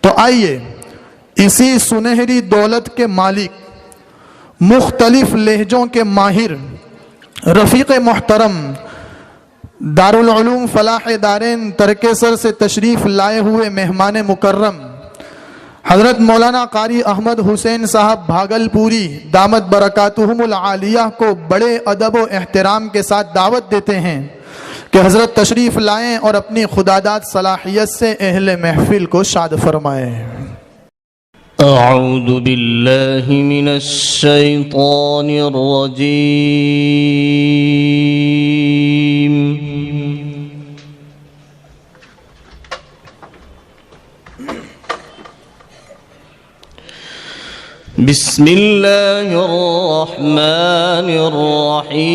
तो आइए इसी सुनहरी दौलत के मालिक, मुख्तलिफ लहजों के माहिर, रफ़ीक़ मोहतरम, दारुल उलूम फलाह दारैन तरकेसर से तशरीफ़ लाए हुए मेहमान मुकर्रम हज़रत मौलाना कारी अहमद हुसैन साहब भागलपुरी दामत बरकातुहुमुल आलिया को बड़े अदब व एहतराम के साथ दावत देते हैं कि हज़रत तशरीफ़ लाएँ और अपनी खुदादाद सलाहियत से अहले महफिल को शाद फरमाएँ। अऊज़ु बिल्लाहि मिनश शैतानिर रजीम। बिस्मिल्लाहिर रहमानिर रहीम।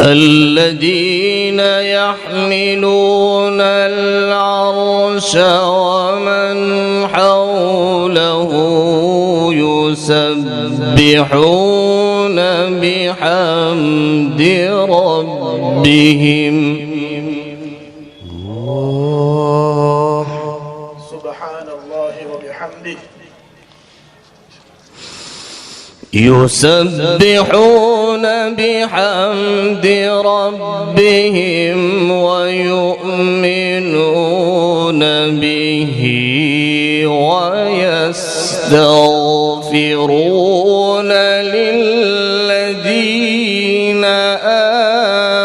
الذين يحملون العرش ومن حوله يسبحون بحمد ربهم سبحان الله وبحمده يسبحون بحمد ربهم ويؤمنون به ويستغفرون للذين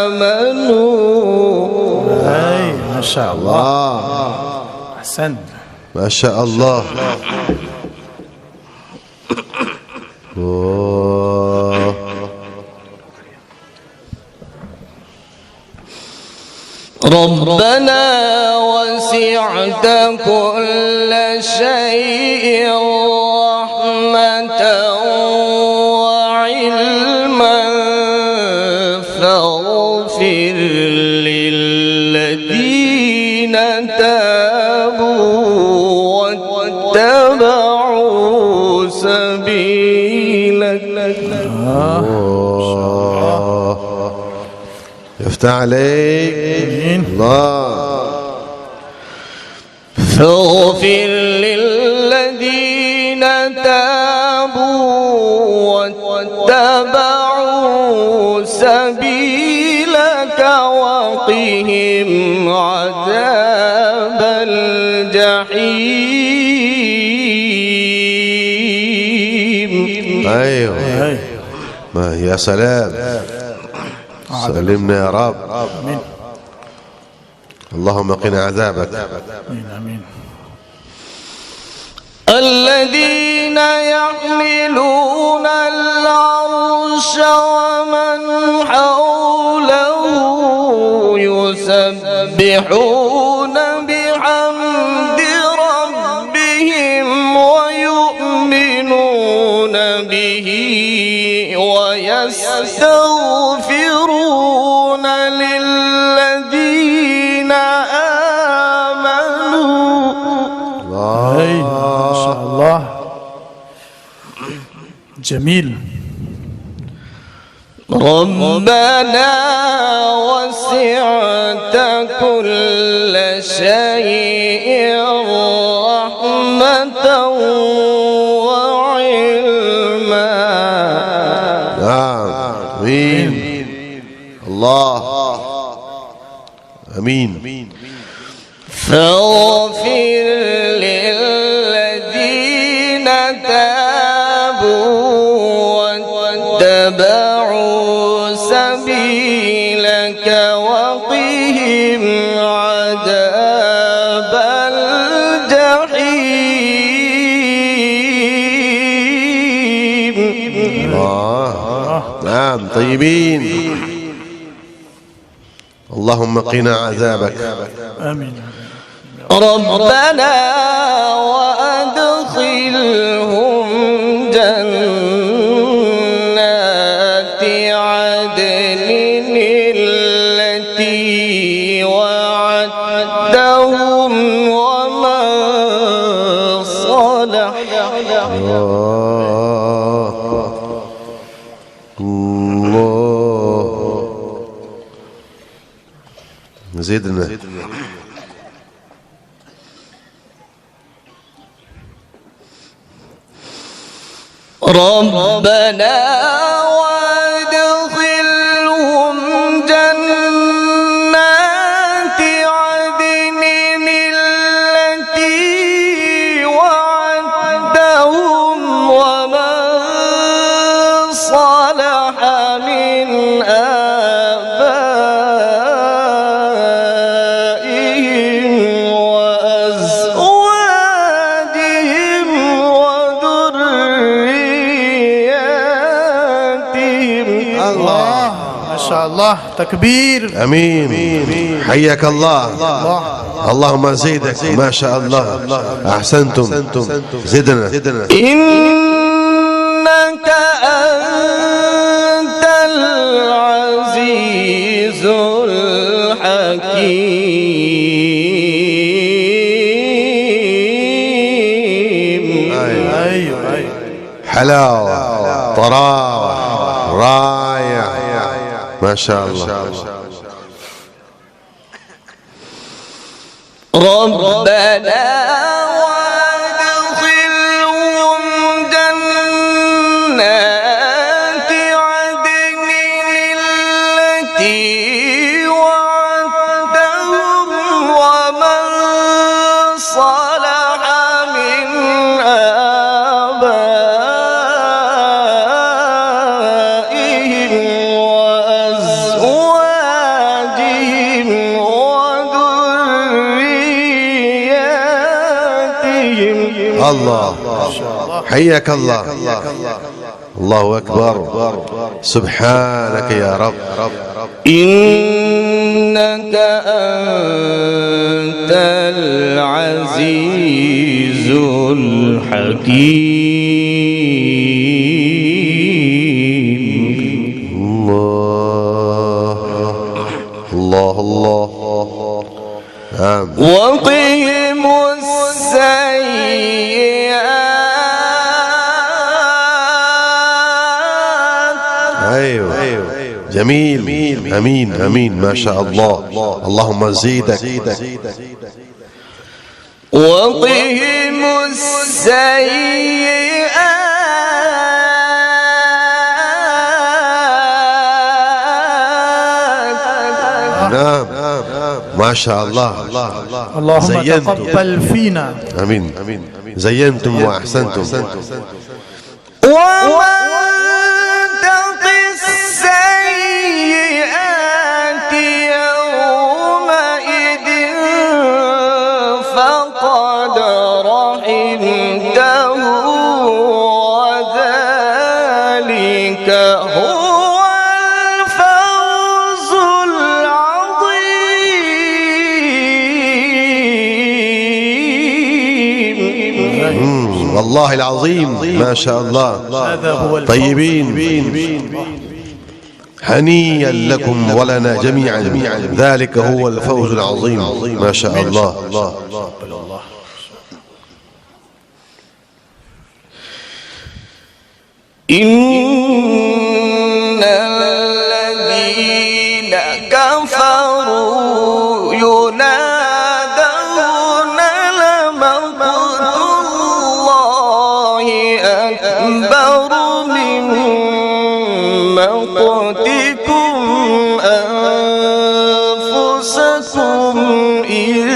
آمنوا. ما شاء الله، أحسنت، ما شاء الله. ربنا وسعت كل شيء رحمة وعلما فاغفر للذين تابوا واتبعوا سبيلك. يفتح عليك الله. فاغفر للذين تابوا واتبعوا سبيلك وقهم عذاب الجحيم. ايوه ما يا سلام، سلمنا يا رب. اللهم قنا عذابك. آمين. الذين يحملون العرش ومن حوله يسبحون بحمد ربهم ويؤمنون به ويستغفرون للذين آمنوا. ما شاء الله، جميل. ربنا وسعت كل شيء رحمة وعلما. نعم، امين. الله امين. فاغفر للذين تابوا واتبعوا سبيلك وقهم عذاب الجحيم. نعم طيبين. اللهم قنا عذابك. آمين. ربنا وأدخلهم جنات عدن التي وعدتهم ومن زدنا. ربنا وادخلهم جنات عدن التي وعدتهم ومن صلح من آبائهم وأزواجهم وذرياتهم. الله ما شاء الله تكبير. امين. حياك الله. اللهم زيدك ما شاء الله. احسنتم. زدنا. إنك أنت العزيز الحكيم. ايوه حلاوة طراوة رايع ما شاء الله. ربنا وادخلهم جنات عدن التي وعدتهم ومن صلح من آبائهم وأزواجهم وذرياتهم. الله حياك الله. الله أكبر. سبحانك يا رب. إنك أنت العزيز الحكيم. الله الله. وقهم السيئات. أيوه جميل. أمين أمين ما شاء الله. اللهم زيدك. وقهم السيئات. نعم ما شاء الله. اللهم تقبل فينا. امين. زينتم واحسنتم. ومن تق السيئات يومئذ فقد رحمته وذلك هو الفوز العظيم. والله العظيم ما شاء الله. هذا هو الفوز. طيبين. هنيئا لكم ولنا جميعا. ذلك هو الفوز العظيم ما شاء الله. إن الذين كفروا ينادون لمقت الله أكبر من مقتكم أنفسكم إذ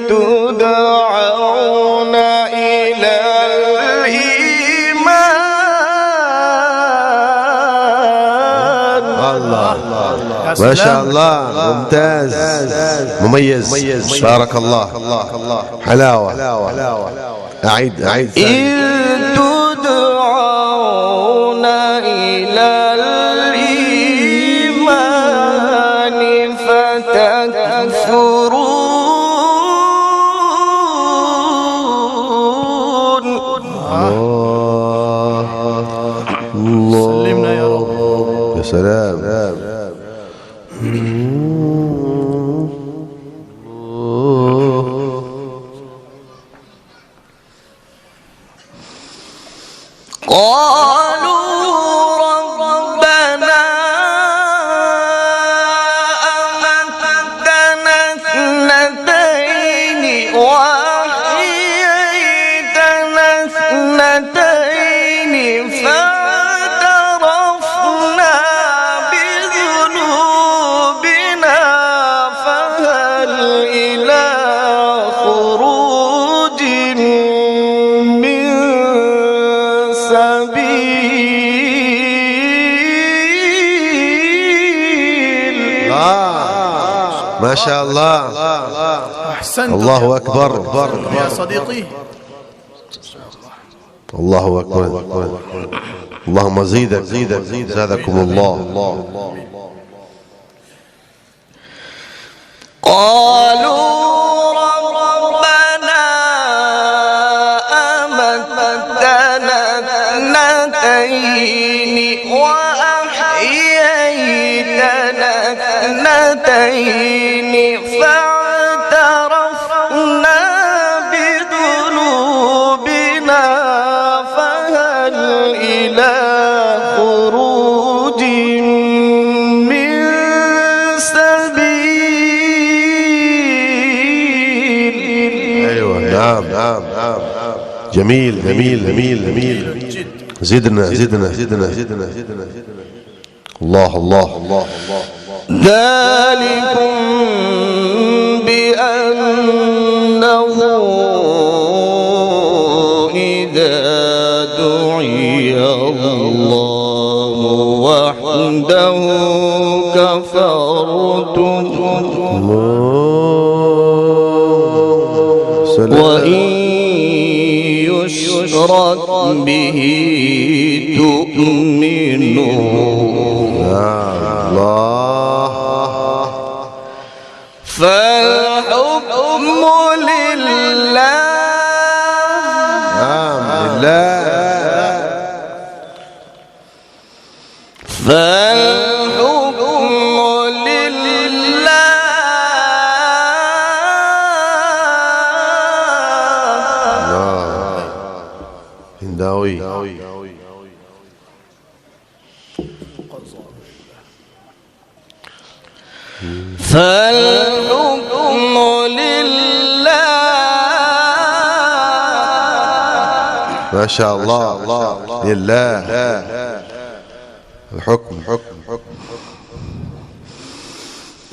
تدعون إلى ما شاء الله. ممتاز مميز. بارك الله. حلاوة. أعيد. إذ تدعون إلى الإيمان فتكفرون. الله. سلمنا يا رب. يا سلام. قالوا ربنا أمتنا اثنتين وأحييتنا اثنتين فاعترفنا بذنوبنا فهل إلى خروج من سبيل. ما شاء الله. أحسنت الله أكبر. يا صديقي. الله أكبر. اللهم زيدك زادكم الله. قالوا ربنا أمتنا اثنتين وأحييتنا اثنتين فاعترفنا بذنوبنا فهل إلى خروج من سبيل. أيوة نعم. جميل. زدنا. الله. ذلكم بأنه إذا دعي الله وحده كفرتم وإن يشرك به تؤمنون. الله. فالحكم لله. فالحكم لله. هنداوي. فالحكم لله. ما شاء الله. لله الحكم.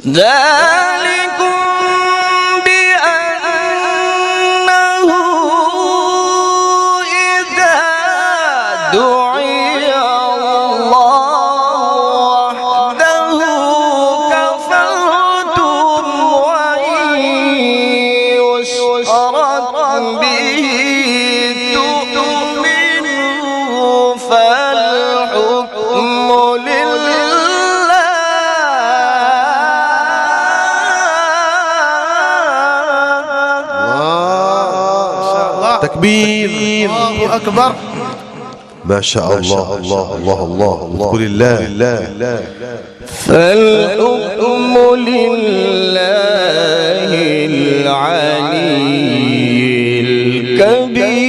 ذلكم بأنه إذا دعي الله وحده كفرتم وإن يشرك به تؤمنوا فالحكم لله. تكبير. الله أكبر. ما شاء الله. الله. قل الله. فالحكم لله العلي الكبير.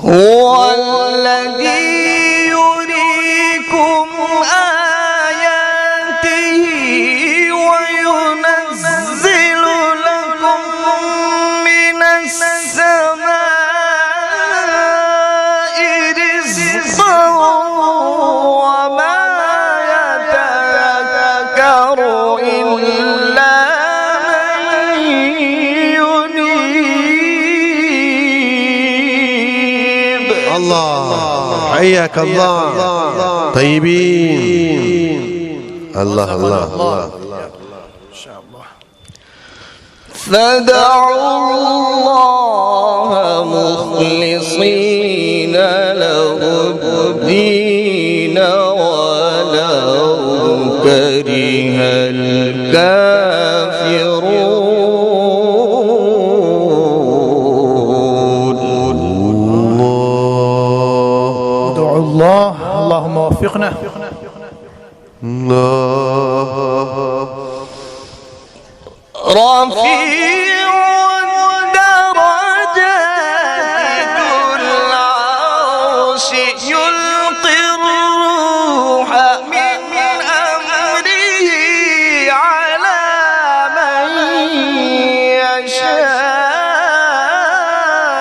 هو الذي يريكم آياته وينزل لكم من السماء رزقا وما يتذكر إلا من ينيب. الله حياك الله. طيبين. الله. فادعوا الله مخلصين له الدين ولو كره الكافرون. ادعوا الله. اللهم وفقنا. رفيع الدرجات ذو العرش يلقي الروح من أمره على من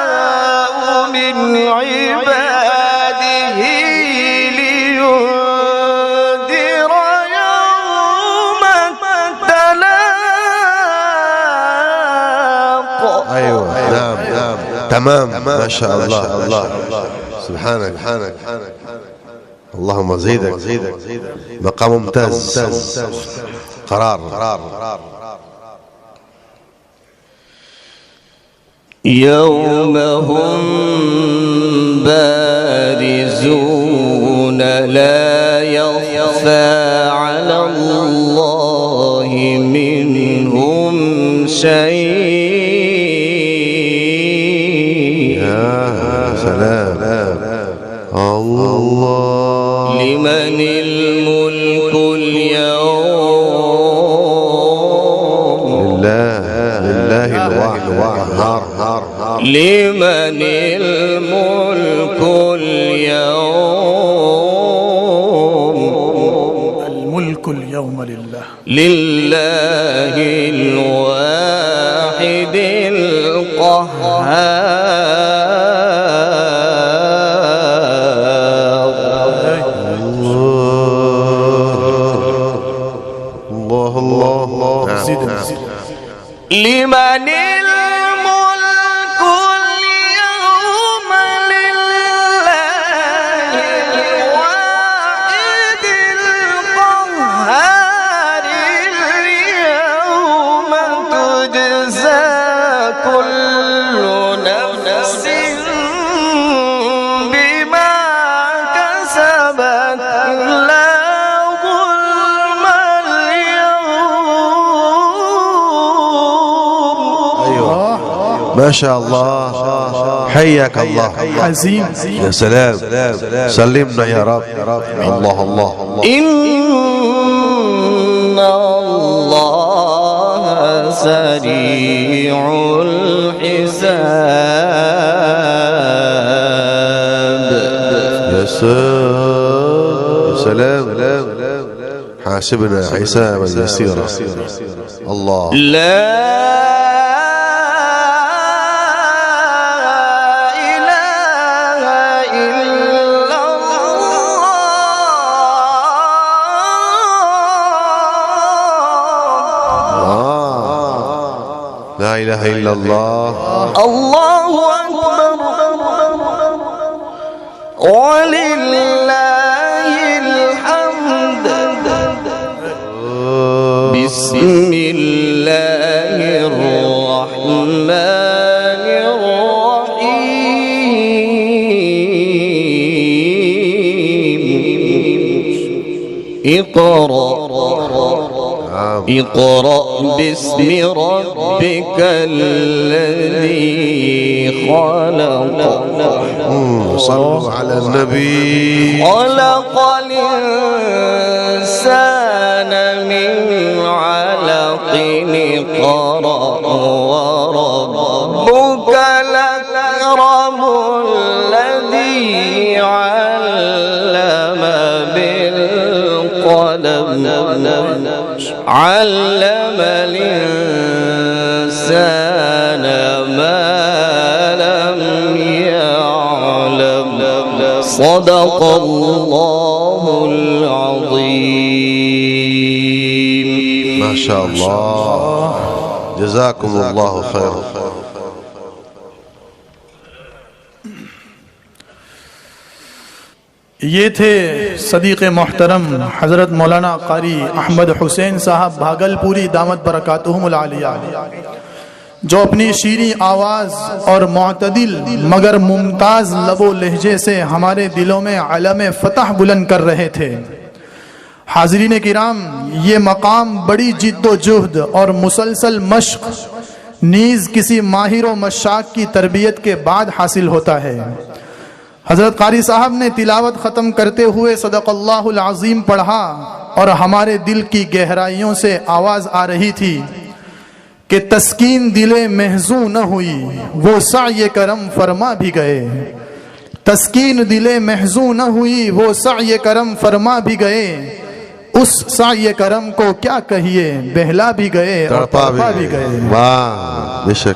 يشاء من عباده لينذر يوم التلاق. ايوه نعم نعم تمام ما شاء الله. الله سبحانك اللهم زيدك مقام ممتاز. قرار يوم هم بارزون لا يخفى على الله منهم شيء. يا سلام الله. لمن الملك اليوم لله الواحد القهار. لمن الملك اليوم. الملك اليوم لله. لله الواحد القهار. الله لمن الملك اليوم لله الواحد القهار. اليوم تجزى كل نفس بما كسبت لا ظلم اليوم. ما شاء الله. حياك الله. عظيم. يا سلام سلمنا يا رب. الله إن الله سريع الحساب. يا سلام حاسبنا حسابا يسيرا. الله لا لا إله إلا الله. الله أكبر ولله الحمد. بسم الله الرحمن الرحيم. اقرأ باسم ربك الذي خلق. صلوا على النبي. خلق الإنسان من علق. اقرأ وربك الأكرم الذي علم بالقلم. علم الإنسان ما لم يعلم. صدق الله العظيم. ما شاء الله جزاكم الله خيرا. ये थे सदीक़ मोहतरम हज़रत मौलाना कारी अहमद हुसैन साहब भागलपुरी दामत बरकातुहुमुल आलिया, जो अपनी शीरी आवाज़ और मुअतदिल मगर मुमताज़ लबो लहजे से हमारे दिलों में अलम फ़तह बुलंद कर रहे थे। हाज़रीन किराम, ये मकाम बड़ी जिद्दोजहद और मुसलसल मश्क नीज़ किसी माहिर व मशाक की तरबियत के बाद हासिल होता है। हज़रत कारी साहब ने तिलावत ख़त्म करते हुए सदक़ल्लाहुल अज़ीम पढ़ा और हमारे दिल की गहराइयों से आवाज आ रही थी कि तस्कीन दिले महजू न हुई, वो साये करम फरमा भी गए। तस्कीन दिले महजू न हुई, वो साये करम फरमा भी गए। उस साये करम को क्या कहिए, बहला भी गए और तड़पा भी गए। वाह, बेशक।